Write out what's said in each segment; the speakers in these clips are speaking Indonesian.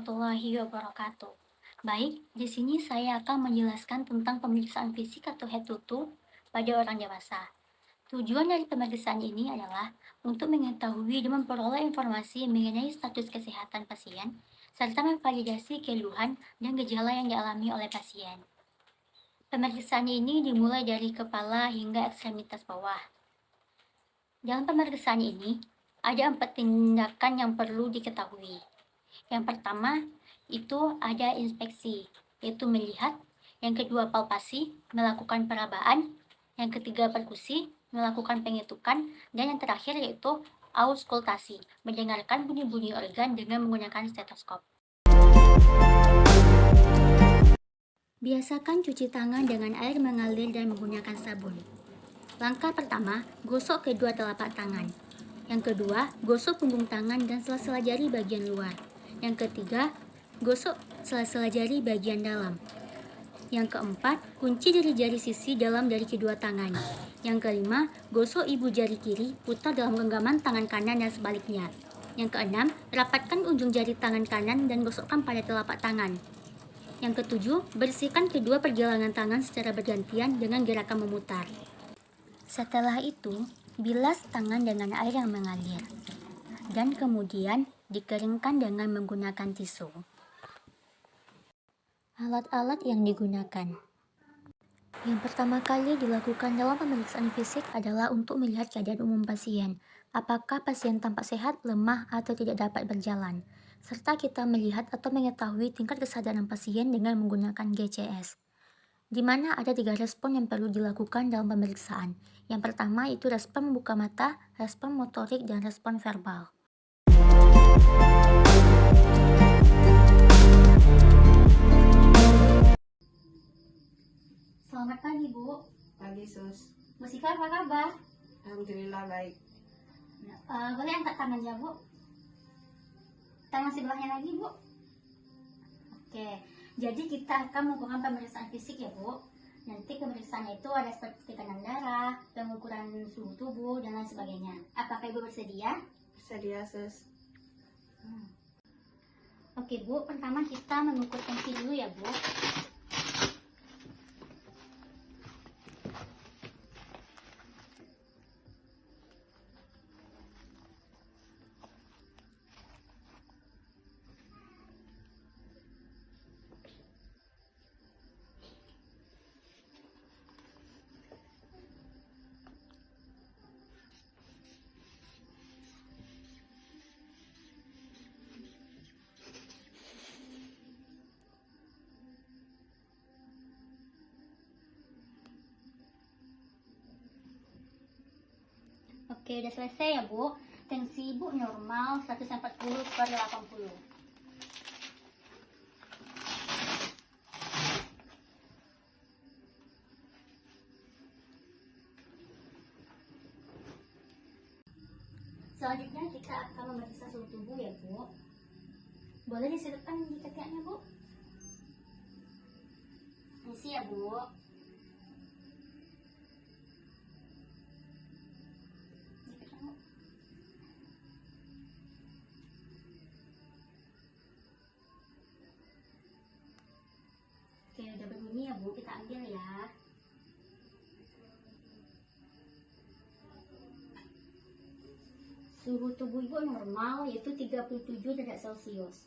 warahmatullahi wabarakatuh. Baik, di sini saya akan menjelaskan tentang pemeriksaan fisik atau head to toe pada orang dewasa. Tujuan dari pemeriksaan ini adalah untuk mengetahui dan memperoleh informasi mengenai status kesehatan pasien, serta memvalidasi keluhan dan gejala yang dialami oleh pasien. Pemeriksaan ini dimulai dari kepala hingga ekstremitas bawah. Dalam pemeriksaan ini, ada 4 tindakan yang perlu diketahui. Yang pertama, itu ada inspeksi, yaitu melihat. Yang kedua, palpasi, melakukan perabaan. Yang ketiga, perkusi, melakukan pengetukan. Dan yang terakhir yaitu auskultasi, mendengarkan bunyi-bunyi organ dengan menggunakan stetoskop. Biasakan cuci tangan dengan air mengalir dan menggunakan sabun. Langkah pertama, gosok kedua telapak tangan. Yang kedua, gosok punggung tangan dan sela-sela jari bagian luar. Yang ketiga, gosok sela-sela jari bagian dalam. Yang keempat, kunci jari-jari sisi dalam dari kedua tangan. Yang kelima, gosok ibu jari kiri, putar dalam genggaman tangan kanan dan sebaliknya. Yang keenam, rapatkan ujung jari tangan kanan dan gosokkan pada telapak tangan. Yang ketujuh, bersihkan kedua pergelangan tangan secara bergantian dengan gerakan memutar. Setelah itu, bilas tangan dengan air yang mengalir, dan kemudian dikeringkan dengan menggunakan tisu. Alat-alat yang digunakan. Yang pertama kali dilakukan dalam pemeriksaan fisik adalah untuk melihat keadaan umum pasien. Apakah pasien tampak sehat, lemah, atau tidak dapat berjalan. Serta kita melihat atau mengetahui tingkat kesadaran pasien dengan menggunakan GCS. Di mana ada 3 respon yang perlu dilakukan dalam pemeriksaan. Yang pertama itu respon membuka mata, respon motorik, dan respon verbal. Selamat pagi, Bu. Pagi, Sus. Bu Siva, apa kabar? Alhamdulillah baik. Boleh angkat tangannya, Bu? Tangan sebelahnya lagi, Bu. Oke, jadi kita akan melakukan pemeriksaan fisik ya, Bu. Nanti pemeriksaannya itu ada seperti tekanan darah, pengukuran suhu tubuh, dan lain sebagainya. Apakah Ibu bersedia? Sedia, Sus. Oke, Bu. Pertama kita mengukur tensi dulu ya, Bu. Oke, udah selesai ya, Bu. Tensi Ibu normal 140/80. Selanjutnya kita akan memeriksa suhu tubuh ya, Bu. Boleh diselipkan di ketiaknya, Bu? Isi ya, Bu. Oke, udah berbunyi ya, Bu. Kita ambil ya. Suhu tubuh Ibu normal, yaitu 37 derajat Celcius.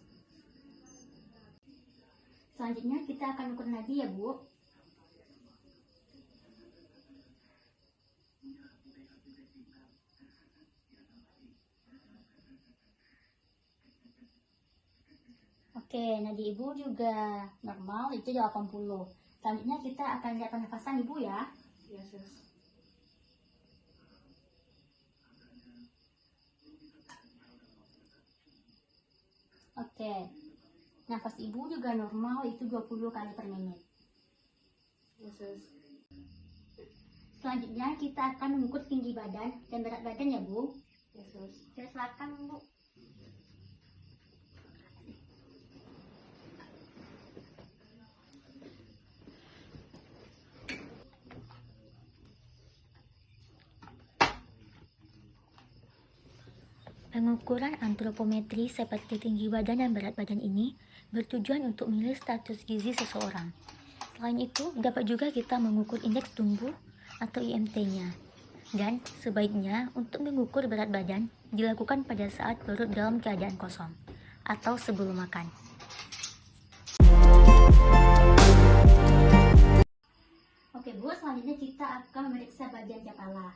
Selanjutnya kita akan ukur nadi ya, Bu. Oke, nadi Ibu juga normal, itu 80. Selanjutnya kita akan lihat pernafasan Ibu ya. Ya, Sus. Oke, nafas Ibu juga normal, itu 20 kali per menit. Ya, Sus. Selanjutnya kita akan mengukur tinggi badan dan berat badan ya, Bu. Ya, Sus. Silakan, Bu. Pengukuran antropometri seperti tinggi badan dan berat badan ini bertujuan untuk menilai status gizi seseorang. Selain itu, dapat juga kita mengukur indeks tumbuh atau IMT-nya. Dan sebaiknya untuk mengukur berat badan dilakukan pada saat perut dalam keadaan kosong atau sebelum makan. Oke Bu, selanjutnya kita akan memeriksa bagian kepala.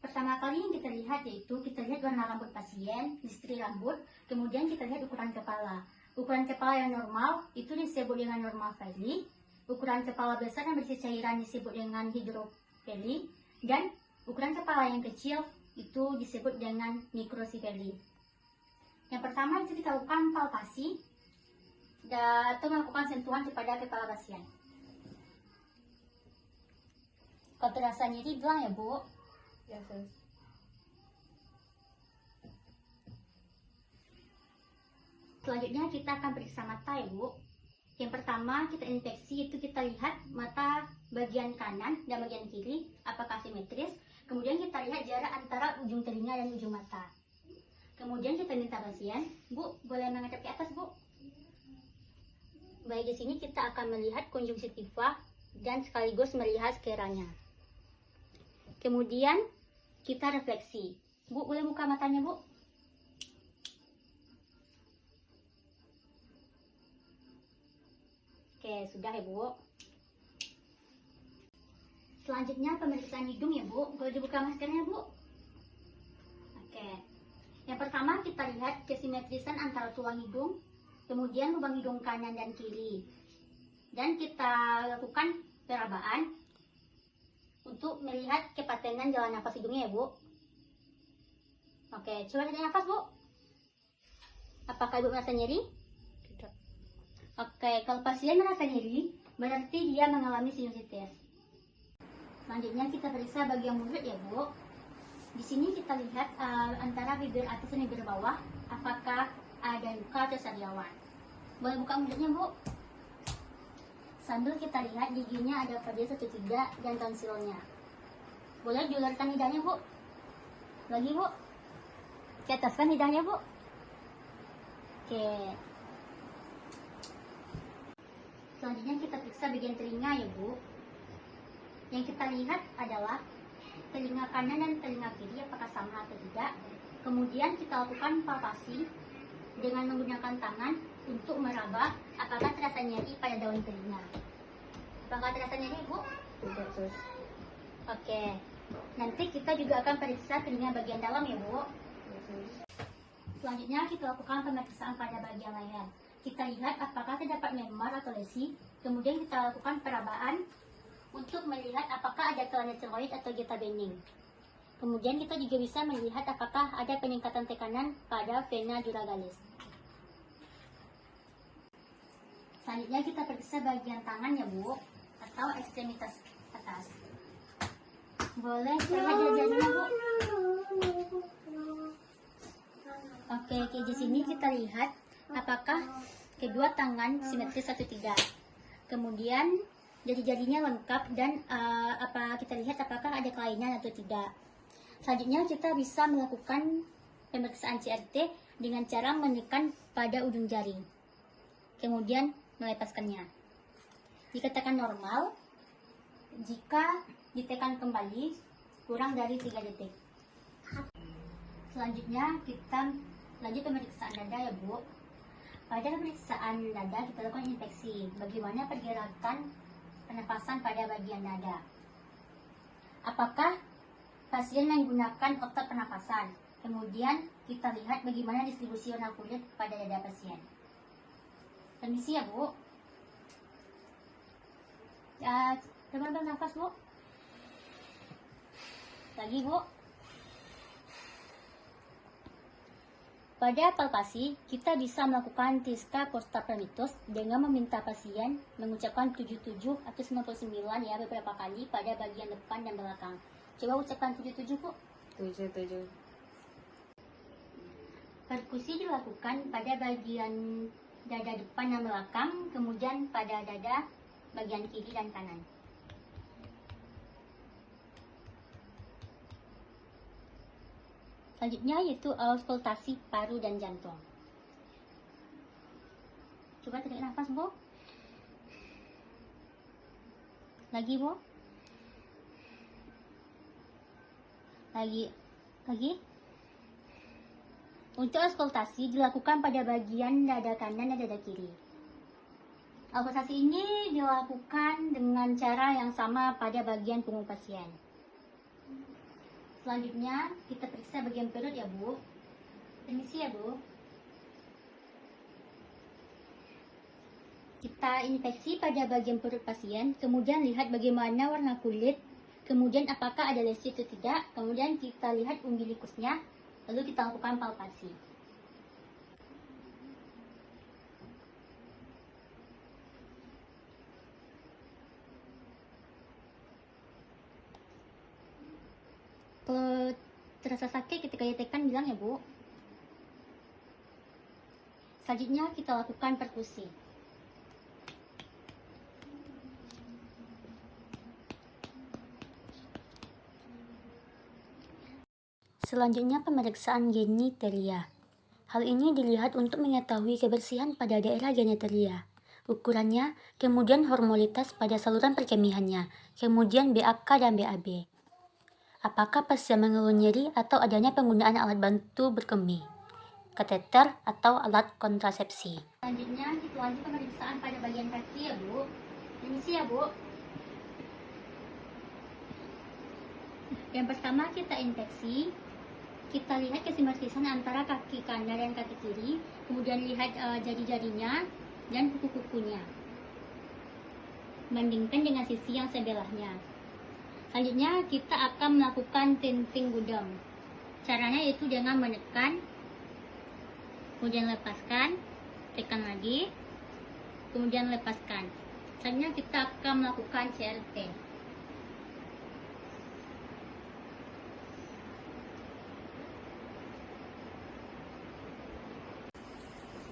Pertama kali yang kita lihat yaitu kita lihat warna rambut pasien, histri rambut, kemudian kita lihat ukuran kepala. Ukuran kepala yang normal itu disebut dengan normal valley, ukuran kepala besar yang berisi cairan disebut dengan hydropeli, dan ukuran kepala yang kecil itu disebut dengan microcephaly. Yang pertama itu kita lakukan palpasi atau melakukan sentuhan kepada kepala pasien. Kalau terasa nyeri bilang ya Bu. Yes, sis. Selanjutnya kita akan periksa mata ya Bu. Yang pertama kita inspeksi itu kita lihat mata bagian kanan dan bagian kiri apakah simetris. Kemudian kita lihat jarak antara ujung telinga dan ujung mata. Kemudian kita minta pasien, Bu boleh menghadap ke atas Bu. Baik, di sini kita akan melihat konjungsitiva dan sekaligus melihat skeranya. Kemudian kita refleksi. Bu boleh buka matanya Bu. Oke, sudah ya Bu. Selanjutnya pemeriksaan hidung ya Bu. Boleh dibuka maskernya Bu. Oke. Yang pertama kita lihat kesimetrisan antara tulang hidung, kemudian lubang hidung kanan dan kiri. Dan kita lakukan perabaan untuk melihat kepatenan jalan nafas hidungnya ya Bu. Oke, coba tarik nafas Bu. Apakah Ibu merasa nyeri? Tidak. Oke, kalau pasien merasa nyeri, berarti dia mengalami sinusitis. Selanjutnya kita periksa bagian mulut ya Bu. Di sini kita lihat antara bibir atas dan bibir bawah, apakah ada luka atau sariawan. Boleh buka mulutnya Bu. Sambil kita lihat giginya ada pada atau tidak dan tonsilnya. Boleh diulurkan lidahnya Bu. Lagi Bu. Ke ataskan lidahnya Bu. Oke. Selanjutnya kita periksa bagian telinga ya Bu. Yang kita lihat adalah telinga kanan dan telinga kiri apakah sama atau tidak. Kemudian kita lakukan palpasi dengan menggunakan tangan untuk meraba apakah terasa nyeri pada daun telinga. Apakah terasa nyeri Bu? Tidak, sis. Oke. Nanti kita juga akan periksa telinga bagian dalam ya Bu. Yes, sis. Selanjutnya kita lakukan pemeriksaan pada bagian leher. Kita lihat apakah terdapat memar atau lesi. Kemudian kita lakukan perabaan untuk melihat apakah ada kelainan tiroid atau getah bening. Kemudian kita juga bisa melihat apakah ada peningkatan tekanan pada vena juragalis. Selanjutnya kita periksa bagian tangan ya Bu, atau ekstremitas atas. Boleh lihat jari-jarinya Bu. Oke, di sini kita lihat apakah kedua tangan simetris atau tidak. Kemudian jari-jarinya lengkap dan kita lihat apakah ada kelainan atau tidak. Selanjutnya kita bisa melakukan pemeriksaan CRT dengan cara menekan pada ujung jari. Kemudian melepaskannya. Dikatakan normal jika ditekan kembali kurang dari 3 detik. Selanjutnya kita lanjut pemeriksaan dada ya Bu. Pada pemeriksaan dada kita lakukan inspeksi bagaimana pergerakan pernapasan pada bagian dada. Apakah pasien menggunakan otot pernapasan? Kemudian kita lihat bagaimana distribusi warna kulit pada dada pasien. Permisi ya Bu. Ya, coba bernafas Bu. Lagi Bu. Pada palpasi, kita bisa melakukan Tisca Postapremitus dengan meminta pasien mengucapkan 77 atau 99 ya beberapa kali pada bagian depan dan belakang. Coba ucapkan 77 Bu. 77. Perkusi dilakukan pada bagian dada depan dan belakang, kemudian pada dada bagian kiri dan kanan. Selanjutnya yaitu auskultasi paru dan jantung. Coba tarik nafas, Bu. Lagi, Bu. Lagi. Untuk auskultasi dilakukan pada bagian dada kanan dan dada kiri. Auskultasi ini dilakukan dengan cara yang sama pada bagian punggung pasien. Selanjutnya kita periksa bagian perut ya, Bu. Permisi ya, Bu. Kita infeksi pada bagian perut pasien, kemudian lihat bagaimana warna kulit, kemudian apakah ada lesi atau tidak, kemudian kita lihat umbilikusnya, lalu kita lakukan palpasi. Kalau terasa sakit ketika ditekan bilang ya, Bu. Selanjutnya kita lakukan perkusi. Selanjutnya pemeriksaan geniteria. Hal ini dilihat untuk mengetahui kebersihan pada daerah geniteria, ukurannya, kemudian hormolitas pada saluran perkemihannya, kemudian BAK dan BAB. Apakah pasien mengeluh nyeri atau adanya penggunaan alat bantu berkemih, kateter atau alat kontrasepsi. Selanjutnya kita lanjut pemeriksaan pada bagian kaki ya, Bu. Permisi ya, Bu. Yang pertama kita infeksi. Kita lihat kesimmetrisan antara kaki kanan dan kaki kiri, kemudian lihat jari-jarinya dan kuku-kukunya. Bandingkan dengan sisi yang sebelahnya. Selanjutnya kita akan melakukan tinting gudang. Caranya yaitu dengan menekan, kemudian lepaskan, tekan lagi, kemudian lepaskan. Selanjutnya kita akan melakukan CRT.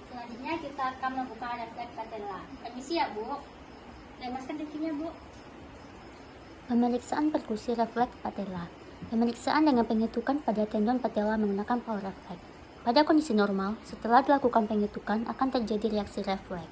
Selanjutnya kita akan melakukan refleks patella. Permisi ya, Bu. Lemaskan kakinya, Bu. Pemeriksaan perkusi refleks patella. Pemeriksaan dengan pengetukan pada tendon patella menggunakan power refleks. Pada kondisi normal, setelah dilakukan pengetukan akan terjadi reaksi refleks.